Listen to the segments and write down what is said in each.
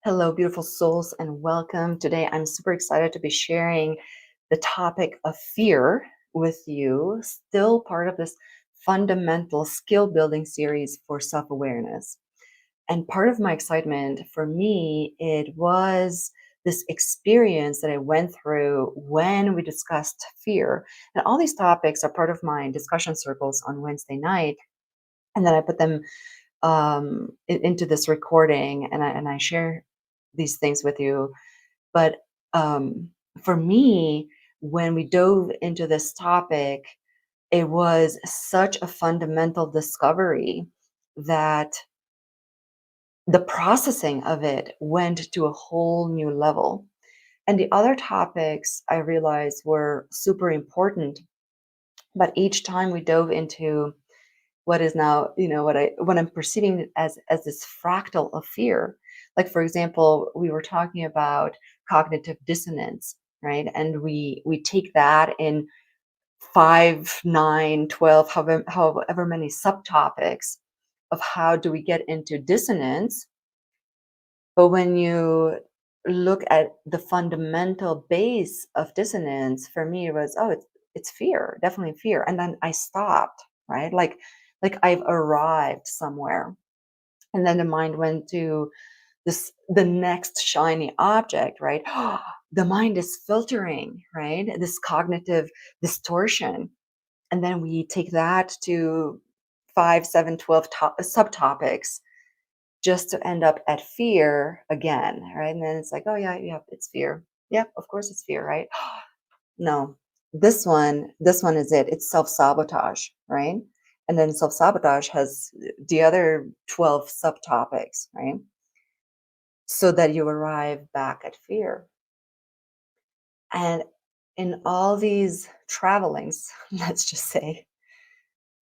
Hello, beautiful souls, and welcome. Today, I'm super excited to be sharing the topic of fear with you, still part of this fundamental skill building series for self awareness. And part of my excitement for me, it was this experience that I went through when we discussed fear. And all these topics are part of my discussion circles on Wednesday night. And then I put them into this recording, and I share these things with you. But for me, when we dove into this topic, it was such a fundamental discovery that the processing of it went to a whole new level. And the other topics I realized were super important, but each time we dove into what is now, what I'm perceiving as this fractal of fear. Like, for example, we were talking about cognitive dissonance, right? And we take that in 5, 9, 12, however many subtopics of how do we get into dissonance. But when you look at the fundamental base of dissonance, for me it was, oh, it's fear, definitely fear. And then I stopped, right? Like I've arrived somewhere. And then the mind went to the next shiny object, right? The mind is filtering, right? This cognitive distortion. And then we take that to 5, 7, 12 subtopics just to end up at fear again, right? And then it's like, oh yeah, yeah, it's fear. Yeah, of course it's fear, right? No, this one is it. It's self-sabotage, right? And then self-sabotage has the other 12 subtopics, right? So that you arrive back at fear. And in all these travelings, let's just say,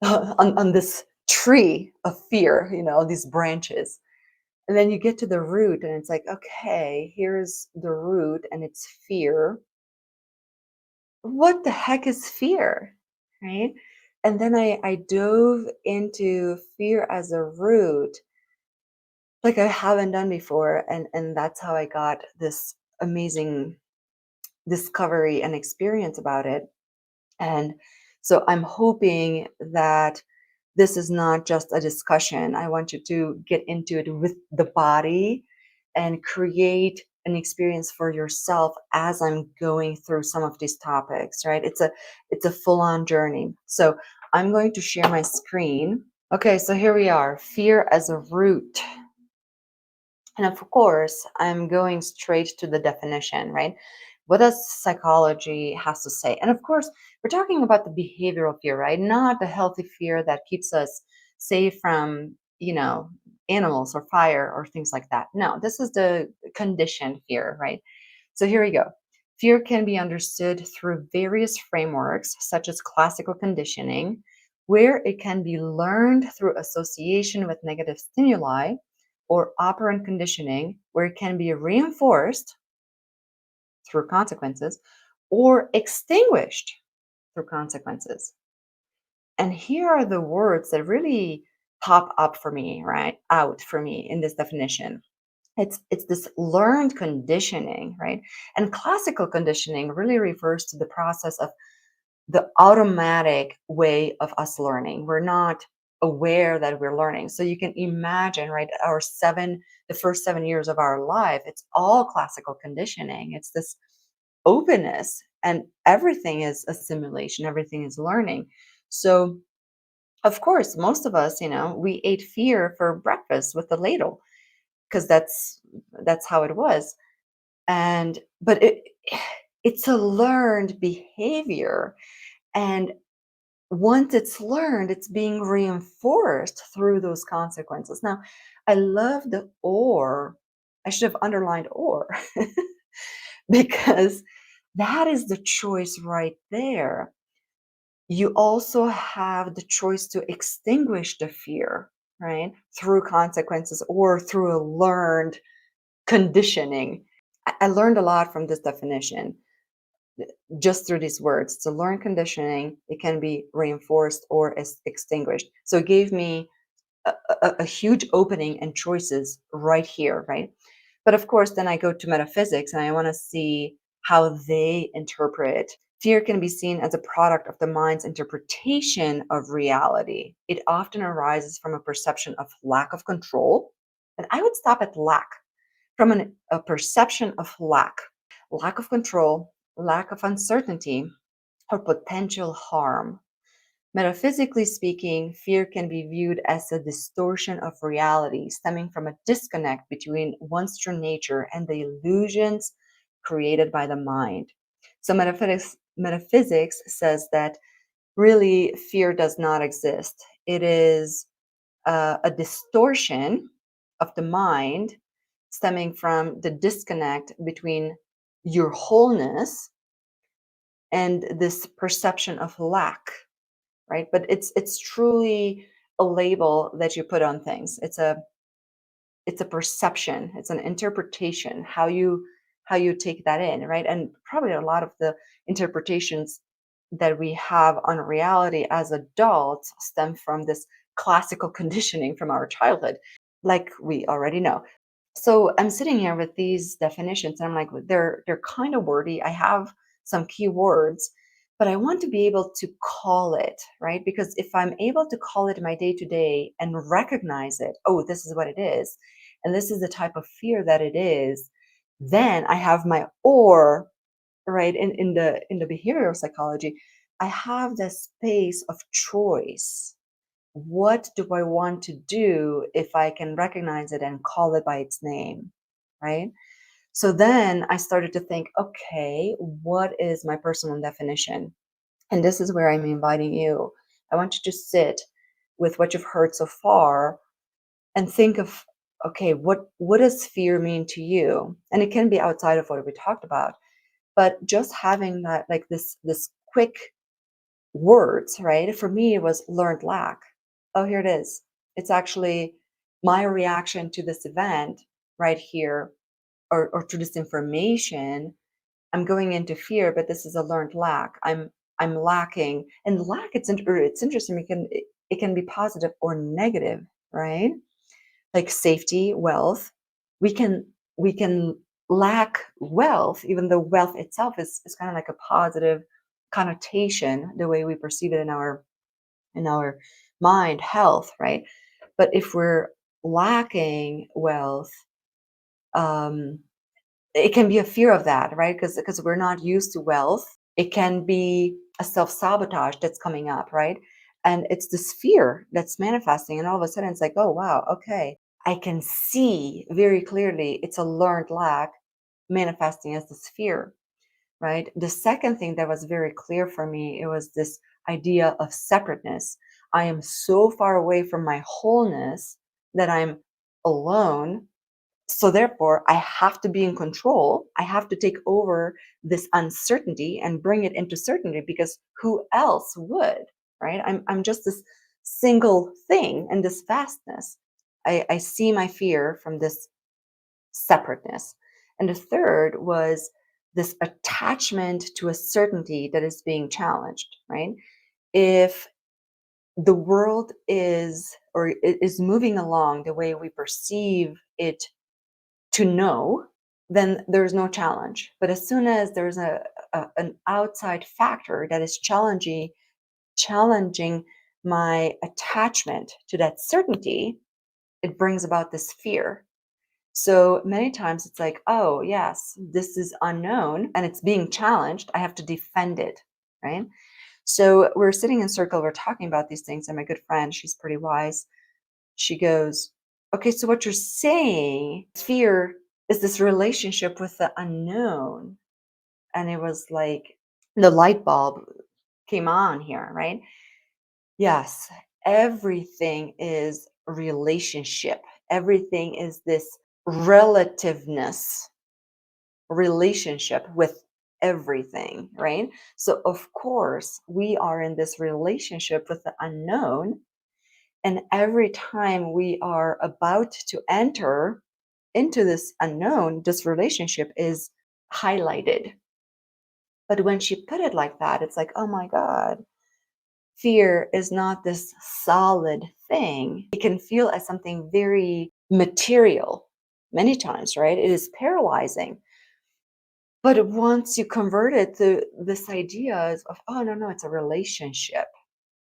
on this tree of fear, these branches, and then you get to the root and it's like, okay, here's the root and it's fear. What the heck is fear? Right? And then I dove into fear as a root, like I haven't done before. And that's how I got this amazing discovery and experience about it. And so I'm hoping that this is not just a discussion. I want you to get into it with the body and create an experience for yourself as I'm going through some of these topics, right? It's a full-on journey. So I'm going to share my screen. Okay, so here we are, fear as a root. And of course, I'm going straight to the definition, right? What does psychology has to say? And of course, we're talking about the behavioral fear, right? Not the healthy fear that keeps us safe from, animals or fire or things like that. No, this is the conditioned fear, right? So here we go. Fear can be understood through various frameworks, such as classical conditioning, where it can be learned through association with negative stimuli, or operant conditioning, where it can be reinforced through consequences or extinguished through consequences. And here are the words that really pop up for me, right? Out for me in this definition. It's this learned conditioning, right? And classical conditioning really refers to the process of the automatic way of us learning. We're not aware that we're learning. So you can imagine, right, the first 7 years of our life, it's all classical conditioning. It's this openness, and everything is assimilation, everything is learning. So, of course, most of us, we ate fear for breakfast with the ladle because that's how it was. But it's a learned behavior. And once it's learned, it's being reinforced through those consequences. Now, I love the or. I should have underlined or because that is the choice right there. You also have the choice to extinguish the fear, right? Through consequences or through a learned conditioning. I learned a lot from this definition just through these words. To learn conditioning, it can be reinforced or extinguished. So it gave me a huge opening and choices right here, right? But of course, then I go to metaphysics and I want to see how they interpret. Fear can be seen as a product of the mind's interpretation of reality. It often arises from a perception of lack of control. And I would stop at lack, from a perception of lack of control, lack of uncertainty, or potential harm. Metaphysically speaking, fear can be viewed as a distortion of reality stemming from a disconnect between one's true nature and the illusions created by the mind. So, metaphysics says that really fear does not exist. It is a distortion of the mind stemming from the disconnect between your wholeness and this perception of lack, right? But it's truly a label that you put on things. It's a perception, it's an interpretation, how you take that in, right? And probably a lot of the interpretations that we have on reality as adults stem from this classical conditioning from our childhood, like we already know. So I'm sitting here with these definitions and I'm like, they're kind of wordy. I have some keywords, but I want to be able to call it, right? Because if I'm able to call it in my day to day and recognize it, oh, this is what it is, and this is the type of fear that it is, then I have my or, right? In the behavioral psychology, I have the space of choice. What do I want to do if I can recognize it and call it by its name, right? So then I started to think, okay, what is my personal definition? And this is where I'm inviting you. I want you to sit with what you've heard so far and think of, okay, what does fear mean to you? And it can be outside of what we talked about, but just having that, like this quick words, right? For me, it was learned lack. Oh, here it is. It's actually my reaction to this event right here, or to this information. I'm going into fear, but this is a learned lack. I'm lacking, and lack. It's interesting. It can be positive or negative, right? Like safety, wealth. We can lack wealth, even though wealth itself is kind of like a positive connotation, the way we perceive it in our mind, health, right? But if we're lacking wealth, um, it can be a fear of that, right? Because we're not used to wealth. It can be a self-sabotage that's coming up, right? And it's this fear that's manifesting, and all of a sudden it's like, oh wow, okay. I can see very clearly it's a learned lack manifesting as this fear, right? The second thing that was very clear for me, it was this idea of separateness. I am so far away from my wholeness that I'm alone, so therefore, I have to be in control. I have to take over this uncertainty and bring it into certainty, because who else would, right? I'm just this single thing in this vastness. I see my fear from this separateness. And the third was this attachment to a certainty that is being challenged, right? If the world is moving along the way we perceive it to know, then there's no challenge. But as soon as there's an outside factor that is challenging my attachment to that certainty, it brings about this fear. So many times it's like, oh yes, this is unknown and it's being challenged. I have to defend it, right? So we're sitting in circle, we're talking about these things, and my good friend, she's pretty wise, she goes, okay, so what you're saying, fear is this relationship with the unknown. And it was like the light bulb came on here, right? Yes, everything is relationship. Everything is this relativeness relationship with everything, right? So, of course, we are in this relationship with the unknown. And every time we are about to enter into this unknown, this relationship is highlighted. But when she put it like that, it's like, oh my God, fear is not this solid thing. It can feel as something very material, many times, right? It is paralyzing. But once you convert it to this idea of, oh, no, no, it's a relationship,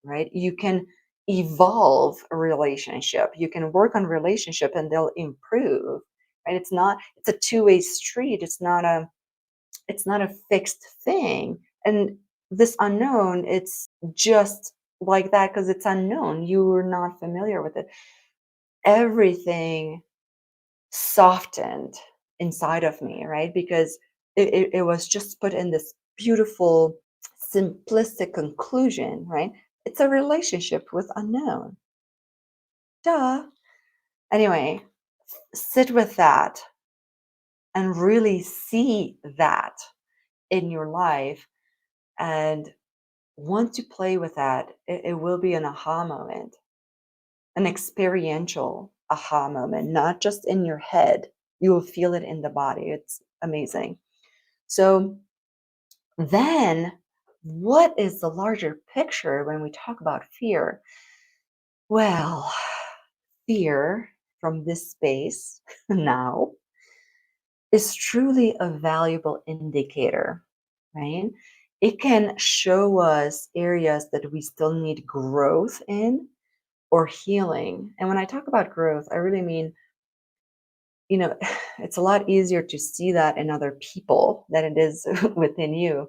right? You can evolve a relationship. You can work on relationship and they'll improve, right? It's a two-way street. It's not a fixed thing. And this unknown, it's just like that because it's unknown. You were not familiar with it. Everything softened inside of me, right? Because it was just put in this beautiful, simplistic conclusion, right? It's a relationship with unknown. Duh. Anyway, sit with that and really see that in your life. And once you play with that, it will be an aha moment, an experiential aha moment, not just in your head. You will feel it in the body. It's amazing. So, then what is the larger picture when we talk about fear? Well, fear from this space now is truly a valuable indicator, right? It can show us areas that we still need growth in or healing. And when I talk about growth, I really mean, it's a lot easier to see that in other people than it is within you.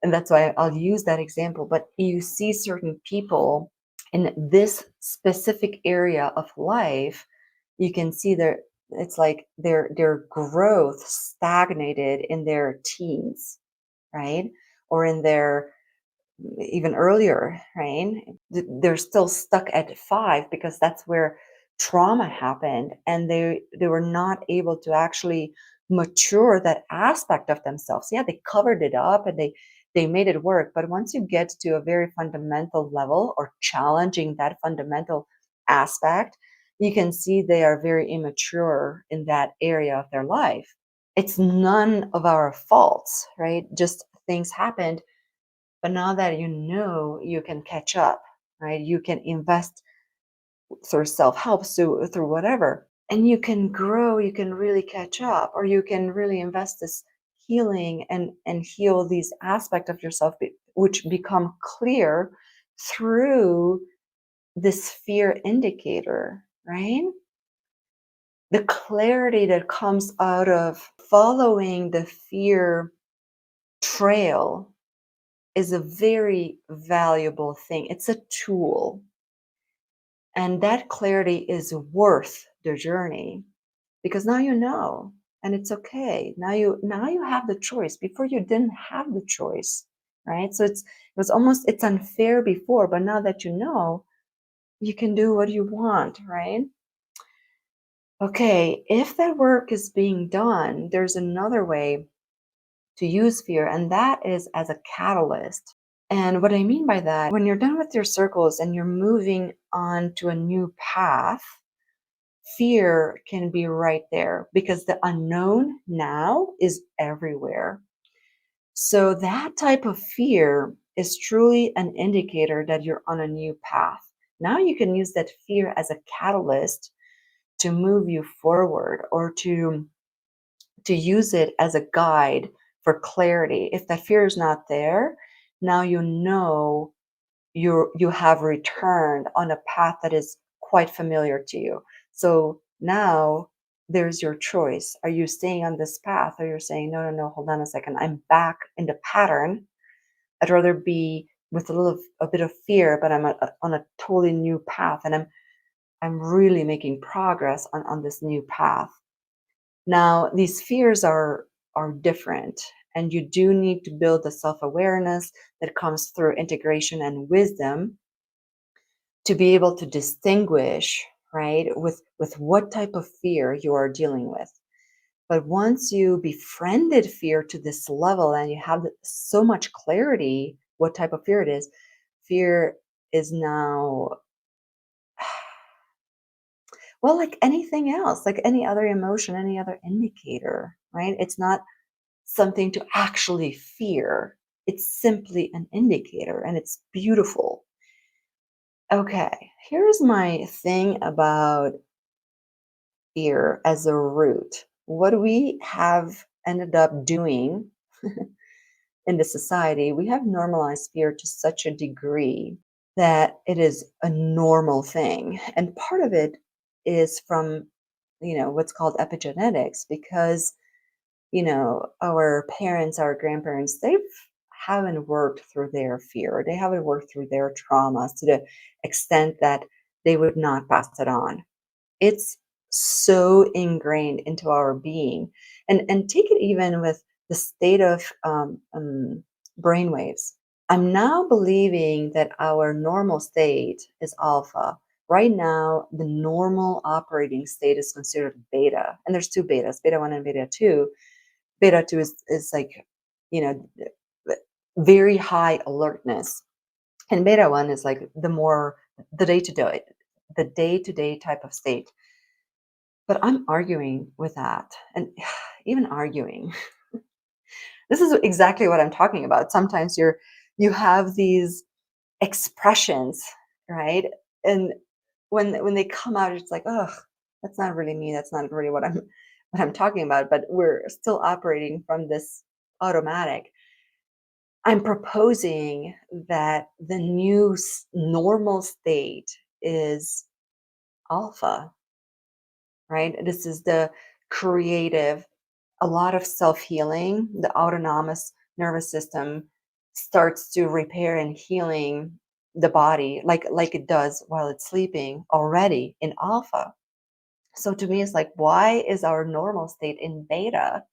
And that's why I'll use that example. But you see certain people in this specific area of life, you can see it's like their growth stagnated in their teens, right? Or in their even earlier, right? They're still stuck at 5 because that's where trauma happened, and they were not able to actually mature that aspect of themselves. Yeah, they covered it up and they made it work, but once you get to a very fundamental level or challenging that fundamental aspect, you can see they are very immature in that area of their life. It's none of our faults, right? Just things happened, but now that you know, you can catch up, right? You can invest through self-help, through whatever, and you can grow, you can really catch up, or you can really invest this healing and heal these aspects of yourself which become clear through this fear indicator, right? The clarity that comes out of following the fear trail is a very valuable thing. It's a tool. And that clarity is worth the journey because now you know and it's okay. Now you have the choice. Before you didn't have the choice, right? So it's unfair before, but now that you know, you can do what you want, right? Okay, if that work is being done, there's another way to use fear, and that is as a catalyst. And what I mean by that, when you're done with your circles and you're moving on to a new path, fear can be right there because the unknown now is everywhere. So, that type of fear is truly an indicator that you're on a new path. Now, you can use that fear as a catalyst to move you forward or to use it as a guide for clarity. If that fear is not there, now you know you have returned on a path that is quite familiar to you. So now there's your choice. Are you staying on this path or you're saying, no, no, no, hold on a second. I'm back in the pattern. I'd rather be with a bit of fear, but on a totally new path and I'm really making progress on this new path. Now, these fears are different, and you do need to build the self-awareness that comes through integration and wisdom to be able to distinguish, right, with what type of fear you are dealing with. But once you befriended fear to this level and you have so much clarity what type of fear is now, well, like anything else, like any other emotion, any other indicator, right? It's not something to actually fear. It's simply an indicator and it's beautiful. Okay, here's my thing about fear as a root, what we have ended up doing in the society, we have normalized fear to such a degree that it is a normal thing. And part of it is from, what's called epigenetics, because, our parents, our grandparents, they haven't worked through their fear. They haven't worked through their traumas to the extent that they would not pass it on. It's so ingrained into our being. And take it even with the state of brainwaves. I'm now believing that our normal state is alpha. Right now, the normal operating state is considered beta. And there's two betas, beta 1 and beta 2. Beta 2 is like, you know, very high alertness. And beta 1 is like the day-to-day type of state. But I'm arguing with that. And even arguing, this is exactly what I'm talking about. Sometimes you have these expressions, right? And when they come out, it's like, oh, that's not really me. That's not really what I'm talking about. But we're still operating from this automatic. I'm proposing that the new normal state is alpha, right? This is the creative, a lot of self-healing. The autonomous nervous system starts to repair and healing the body like it does while it's sleeping already in alpha. So to me, it's like, why is our normal state in beta?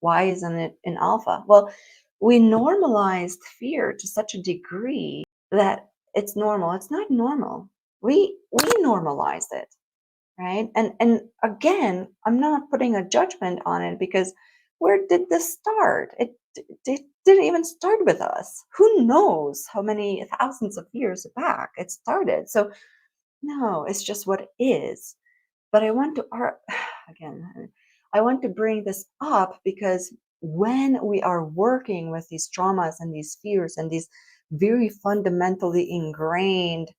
Why isn't it in alpha? Well, we normalized fear to such a degree that it's normal. It's not normal. We normalized it, right? And again, I'm not putting a judgment on it, because where did this start? It didn't even start with us. Who knows how many thousands of years back it started? So no, it's just what is. But I want to again, I want to bring this up because when we are working with these traumas and these fears and these very fundamentally ingrained,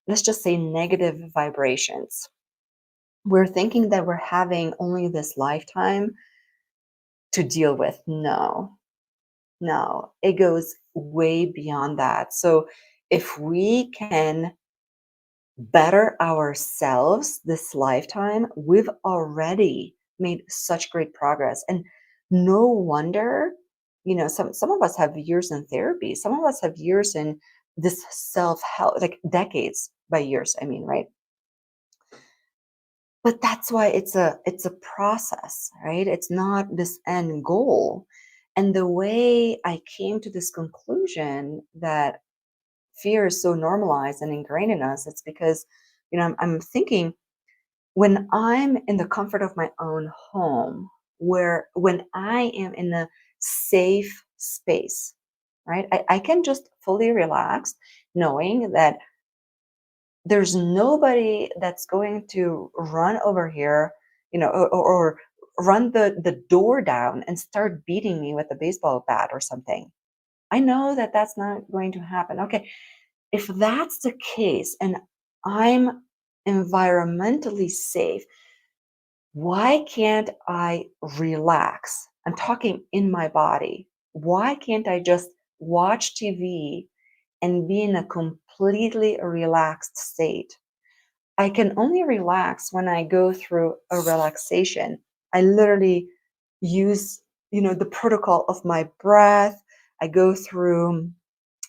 let's just say, negative vibrations, we're thinking that we're having only this lifetime to deal with. No, no, it goes way beyond that. So if we can better ourselves this lifetime, we've already made such great progress. And no wonder, some of us have years in therapy, some of us have years in this self-help, like decades by years, I mean, right? But that's why it's a process, right? It's not this end goal. And the way I came to this conclusion that fear is so normalized and ingrained in us, it's because, I'm thinking, when I'm in the comfort of my own home, when I am in a safe space, right? I can just fully relax knowing that there's nobody that's going to run over here, or run the door down and start beating me with a baseball bat or something. I know that that's not going to happen. Okay, if that's the case and I'm environmentally safe, why can't I relax? I'm talking in my body. Why can't I just watch TV and be in a completely relaxed state? I can only relax when I go through a relaxation. I literally use, the protocol of my breath. I go through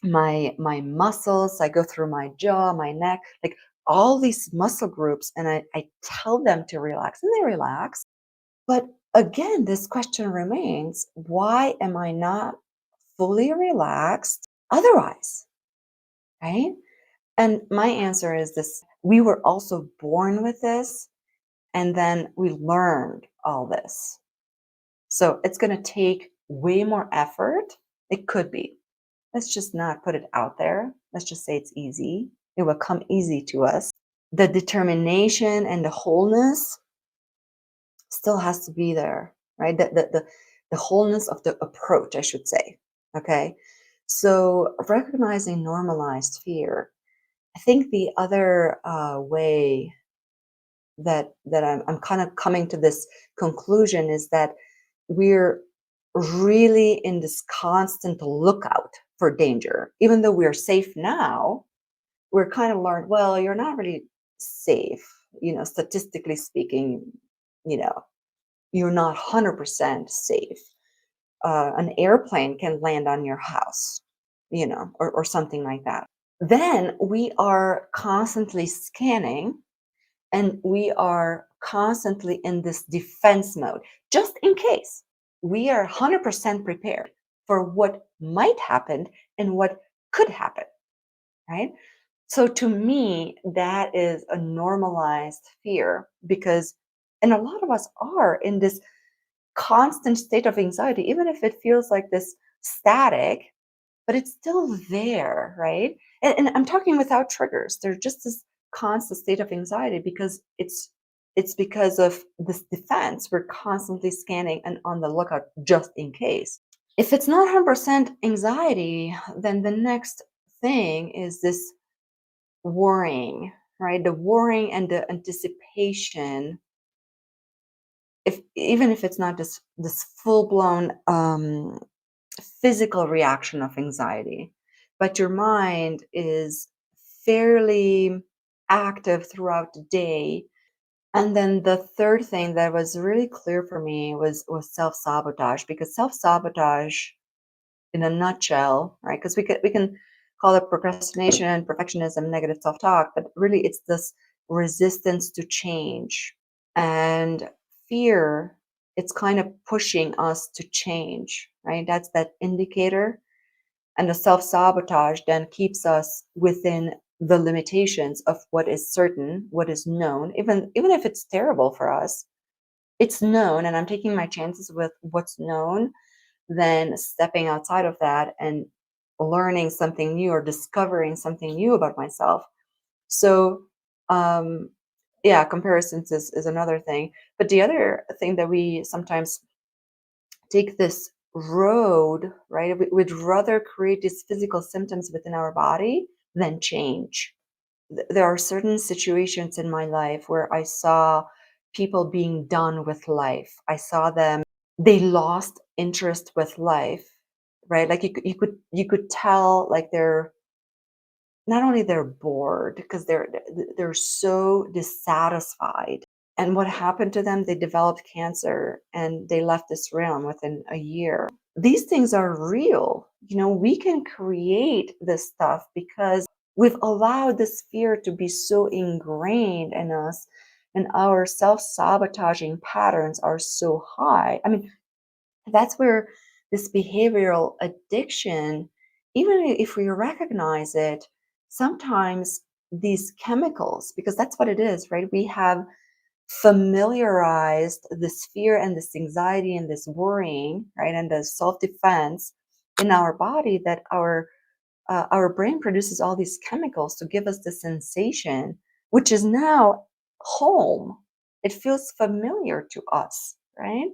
my muscles, I go through my jaw, my neck, like all these muscle groups, and I tell them to relax, and they relax. But again, this question remains, why am I not fully relaxed otherwise? Right? And my answer is this: we were also born with this, and then we learned all this. So it's going to take way more effort. It could be. Let's just not put it out there. Let's just say it's easy. It will come easy to us. The determination and the wholeness still has to be there, right? The wholeness of the approach, I should say. Okay. So recognizing normalized fear. I think the other way I'm kind of coming to this conclusion is that we're really in this constant lookout for danger. Even though we're safe now, we're kind of learned, well, you're not really safe. Statistically speaking, you know, you're not 100% safe. An airplane can land on your house, or something like that. Then we are constantly scanning and we are constantly in this defense mode, just in case. We are 100% prepared for what might happen and what could happen, right? So to me, that is a normalized fear because, and a lot of us are in this constant state of anxiety, even if it feels like this static, but it's still there, right? And I'm talking without triggers. There's just this constant state of anxiety because it's because of this defense. We're constantly scanning and on the lookout just in case. If it's not 100% anxiety, then the next thing is this worrying, right? The worrying and the anticipation, if even if it's not this full-blown physical reaction of anxiety, but your mind is fairly active throughout the day. And then the third thing that was really clear for me was self-sabotage, because self-sabotage in a nutshell, right? Because we can call it procrastination and perfectionism, negative self-talk, but really it's this resistance to change. And fear, it's kind of pushing us to change, right? That's that indicator. And the self-sabotage then keeps us within the limitations of what is certain, what is known, even if it's terrible for us. It's known, and I'm taking my chances with what's known than stepping outside of that and learning something new or discovering something new about myself. So, um, yeah, comparisons is another thing. But the other thing that we sometimes take this road, right? We'd rather create these physical symptoms within our body than change. There are certain situations in my life where I saw people being done with life. I saw them, they lost interest with life, right? Like you could tell like they're not only they're bored because they're so dissatisfied. And what happened to them? They developed cancer and they left this realm within a year. These things are real. We can create this stuff because we've allowed this fear to be so ingrained in us, and our self-sabotaging patterns are so high. I mean, that's where this behavioral addiction, even if we recognize it, sometimes these chemicals, because that's what it is, right? We have familiarized this fear and this anxiety and this worrying, right, and the self-defense in our body, that our brain produces all these chemicals to give us the sensation, which is now home. It feels familiar to us, right?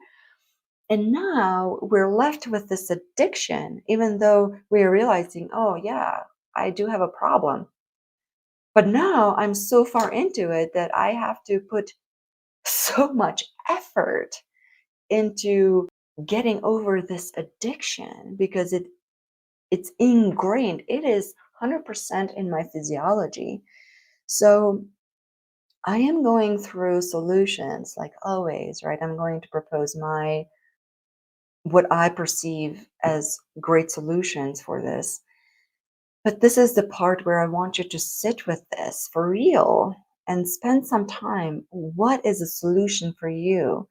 And now we're left with this addiction, even though we're realizing, oh yeah, I do have a problem. But now I'm so far into it that I have to put so much effort into getting over this addiction because it's ingrained. It is 100% in my physiology. So I am going through solutions like always, right? I'm going to propose my what I perceive as great solutions for this. But this is the part where I want you to sit with this for real and spend some time. What is a solution for you?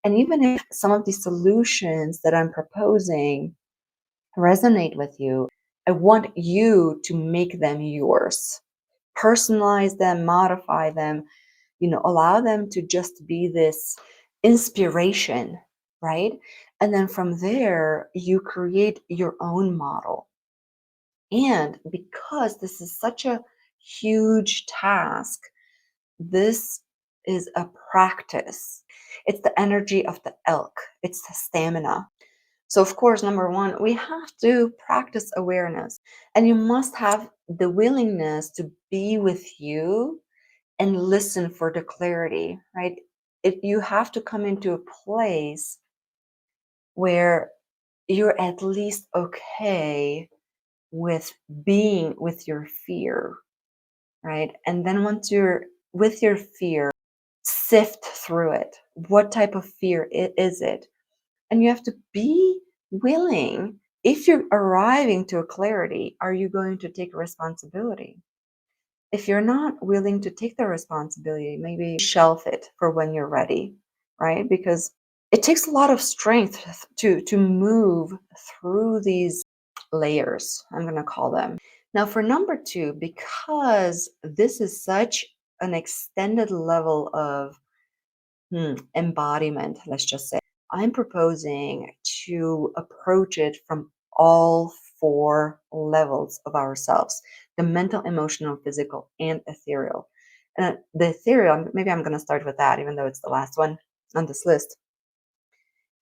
And even if some of these solutions that I'm proposing resonate with you, I want you to make them yours. Personalize them, modify them, allow them to just be this inspiration, right? And then from there, you create your own model. And because this is such a huge task, this is a practice. It's the energy of the elk, it's the stamina. So, of course, number one, we have to practice awareness, and you must have the willingness to be with you and listen for the clarity, right? You have to come into a place where you're at least okay with being with your fear, right? And then once you're with your fear, sift through it. What type of fear is it? And you have to be willing. If you're arriving to a clarity, are you going to take responsibility? If you're not willing to take the responsibility, maybe shelf it for when you're ready, right? Because it takes a lot of strength to move through these layers, I'm going to call them. Now, for number two, because this is such an extended level of embodiment, let's just say, I'm proposing to approach it from all four levels of ourselves: the mental, emotional, physical, and ethereal. And the ethereal, maybe I'm going to start with that, even though it's the last one on this list.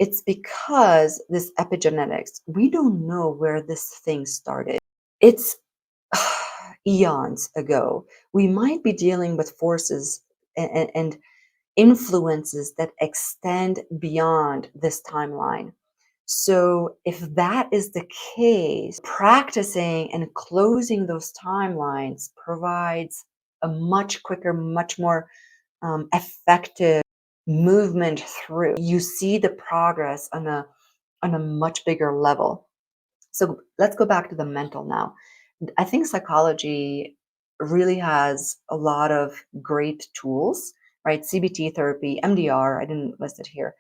It's because this epigenetics, we don't know where this thing started. It's eons ago. We might be dealing with forces and influences that extend beyond this timeline. So, if that is the case, practicing and closing those timelines provides a much quicker, much more effective movement through. You see the progress on a much bigger level. So let's go back to the mental now. I think psychology really has a lot of great tools, right? CBT therapy, MDR, I didn't list it here.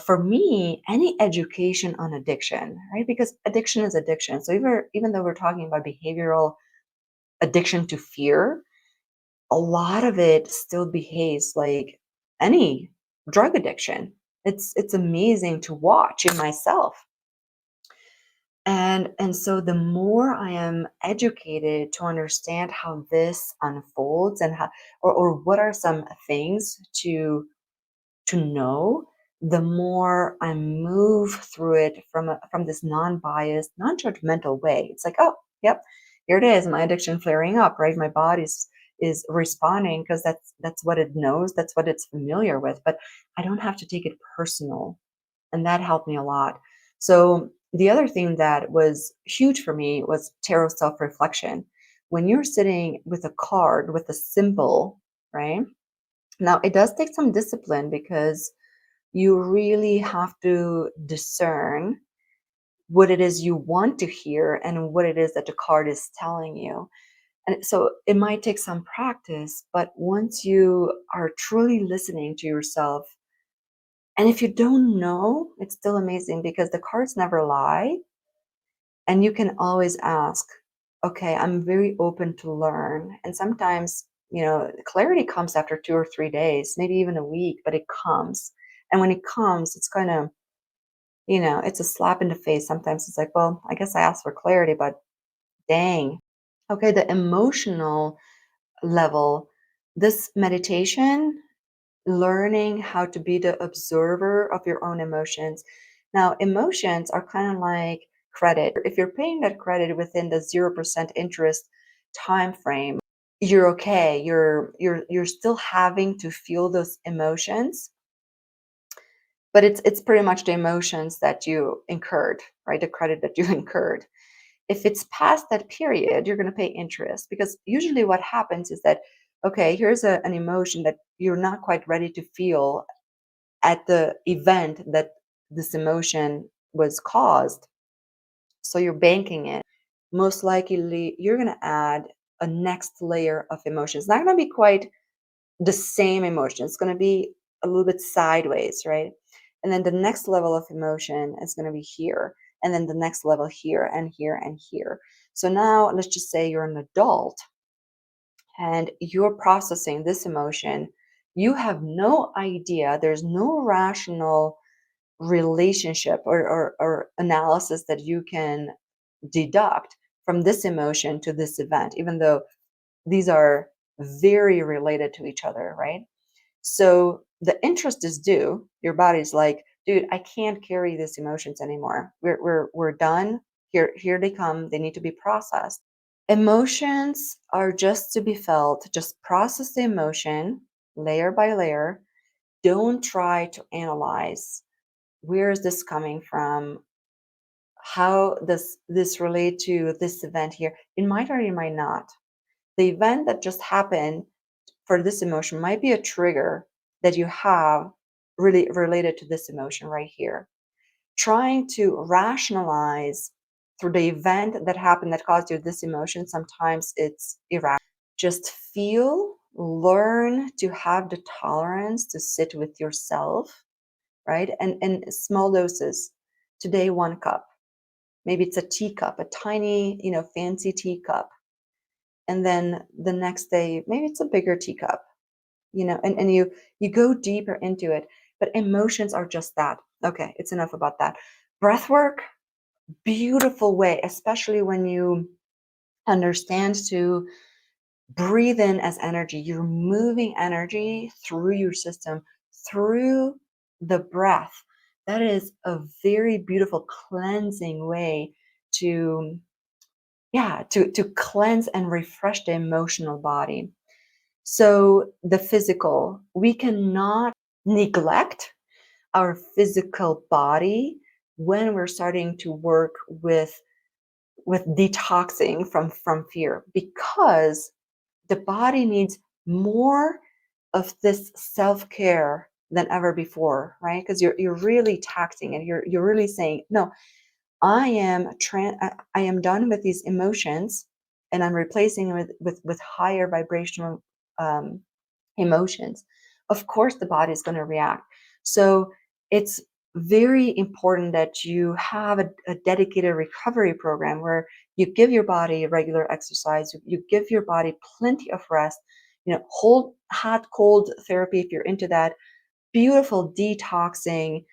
For me, any education on addiction, right? Because addiction is addiction. So even though we're talking about behavioral addiction to fear, a lot of it still behaves like any drug addiction. It's amazing to watch in myself. And so the more I am educated to understand how this unfolds and how or what are some things to know, the more I move through it from this non-biased, non-judgmental way. It's like, oh, yep, here it is, my addiction flaring up, right? My body's is responding because that's what it knows, that's what it's familiar with. But I don't have to take it personal, and that helped me a lot. So the other thing that was huge for me was tarot self-reflection. When you're sitting with a card with a symbol, right? Now it does take some discipline because you really have to discern what it is you want to hear and what it is that the card is telling you. And so it might take some practice, but once you are truly listening to yourself, and if you don't know, it's still amazing because the cards never lie. And you can always ask, okay, I'm very open to learn. And sometimes, clarity comes after 2 or 3 days, maybe even a week, but it comes. And when it comes, it's kind of, it's a slap in the face. Sometimes it's like, well, I guess I asked for clarity, but dang. Okay, the emotional level, this meditation, learning how to be the observer of your own emotions. Now, emotions are kind of like credit. If you're paying that credit within the 0% interest time frame, you're okay. You're still having to feel those emotions, but it's pretty much the emotions that you incurred, right? The credit that you incurred. If it's past that period, you're going to pay interest because usually what happens is that, okay, here's an emotion that you're not quite ready to feel at the event that this emotion was caused. So you're banking it. Most likely, you're going to add a next layer of emotions. It's not going to be quite the same emotion. It's going to be a little bit sideways, right? And then the next level of emotion is going to be here. And then the next level here and here and here. So now let's just say you're an adult and you're processing this emotion. You have no idea, there's no rational relationship or analysis that you can deduct from this emotion to this event, even though these are very related to each other, right? So the interest is due. Your body's like, dude, I can't carry these emotions anymore. We're done. Here they come. They need to be processed. Emotions are just to be felt. Just process the emotion layer by layer. Don't try to analyze where is this coming from? How does this relate to this event here? It might or it might not. The event that just happened for this emotion might be a trigger that you have really related to this emotion right here. Trying to rationalize through the event that happened that caused you this emotion, sometimes it's irrational. Just feel, learn to have the tolerance to sit with yourself, right? And in small doses. Today, 1 cup. Maybe it's a teacup, a tiny, fancy teacup. And then the next day, maybe it's a bigger teacup, and you go deeper into it. But emotions are just that. Okay, it's enough about that. Breath work, beautiful way, especially when you understand to breathe in as energy. You're moving energy through your system, through the breath. That is a very beautiful cleansing way to, yeah, to cleanse and refresh the emotional body. So the physical, we cannot neglect our physical body when we're starting to work with detoxing from fear, because the body needs more of this self-care than ever before, right? Because you're really taxing it. You're really saying, no, I am done with these emotions, and I'm replacing them with higher vibrational um, emotions. Of course, the body is going to react. So it's very important that you have a dedicated recovery program where you give your body regular exercise, you give your body plenty of rest, hold hot cold therapy if you're into that, beautiful detoxing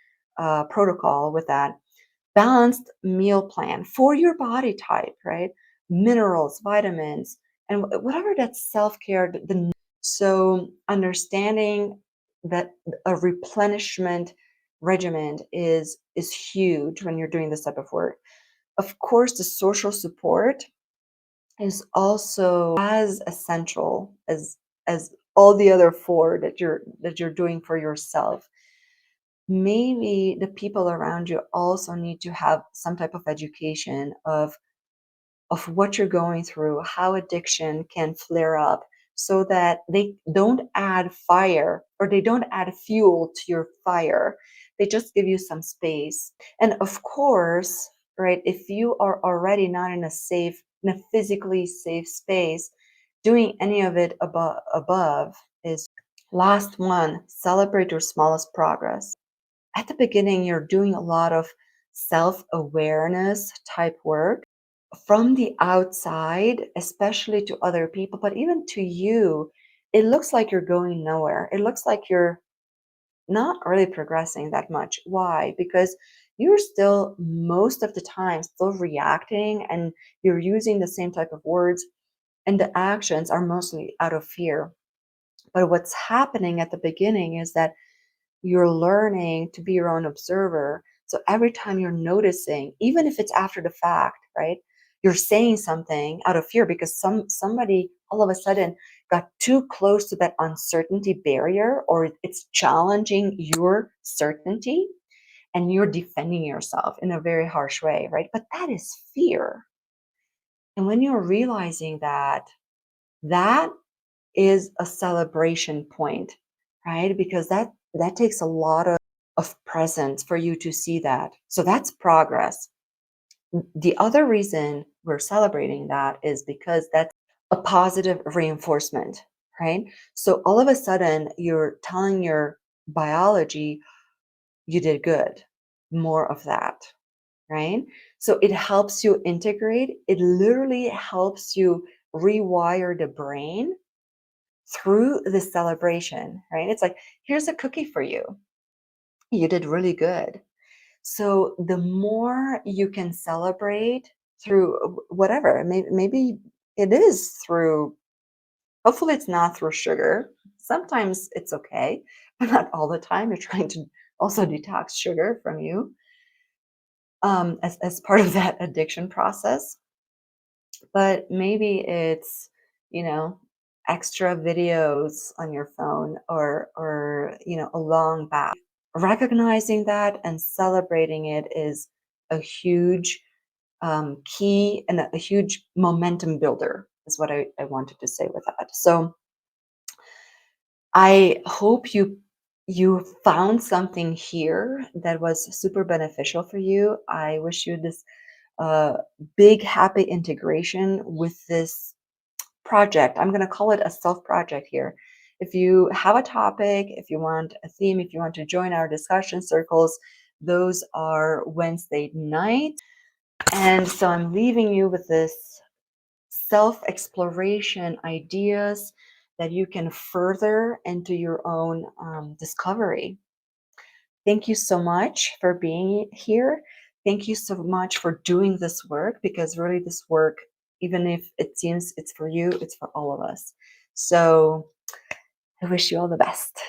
protocol with that, balanced meal plan for your body type, right? Minerals, vitamins, and whatever that self-care, so understanding that a replenishment regimen is huge when you're doing this type of work. Of course, the social support is also as essential as all the other four that you're doing for yourself. Maybe the people around you also need to have some type of education of what you're going through, how addiction can flare up, so that they don't add fire or they don't add fuel to your fire. They just give you some space. And of course, right, if you are already not in a physically safe space, doing any of it above is last one, celebrate your smallest progress. At the beginning, you're doing a lot of self awareness type work from the outside, especially to other people, but even to you, it looks like you're going nowhere. It looks like you're not really progressing that much. Why? Because you're still, most of the time, still reacting, and you're using the same type of words, and the actions are mostly out of fear. But what's happening at the beginning is that you're learning to be your own observer. So every time you're noticing, even if it's after the fact, right? You're saying something out of fear because somebody all of a sudden got too close to that uncertainty barrier, or it's challenging your certainty, and you're defending yourself in a very harsh way, right? But that is fear. And when you're realizing that, that is a celebration point, right? Because that takes a lot of presence for you to see that. So that's progress. The other reason we're celebrating that is because that's a positive reinforcement, right? So all of a sudden you're telling your biology you did good, more of that, right? So it helps you integrate. It literally helps you rewire the brain through the celebration, right? It's like, here's a cookie for you. You did really good. So the more you can celebrate through whatever, maybe it is through, hopefully it's not through sugar. Sometimes it's okay, but not all the time. You're trying to also detox sugar from you as part of that addiction process. but maybe it's, you know, extra videos on your phone, or a long bath. Recognizing that and celebrating it is a huge key and a huge momentum builder, is what I wanted to say with that. So I hope you found something here that was super beneficial for you. I wish you this uh, big happy integration with this project. I'm going to call it a self project here. If you have a topic, if you want a theme, if you want to join our discussion circles, those are Wednesday night. And so I'm leaving you with this self exploration ideas that you can further into your own discovery. Thank you so much for being here. Thank you so much for doing this work, because really, this work, even if it seems it's for you, it's for all of us. So I wish you all the best.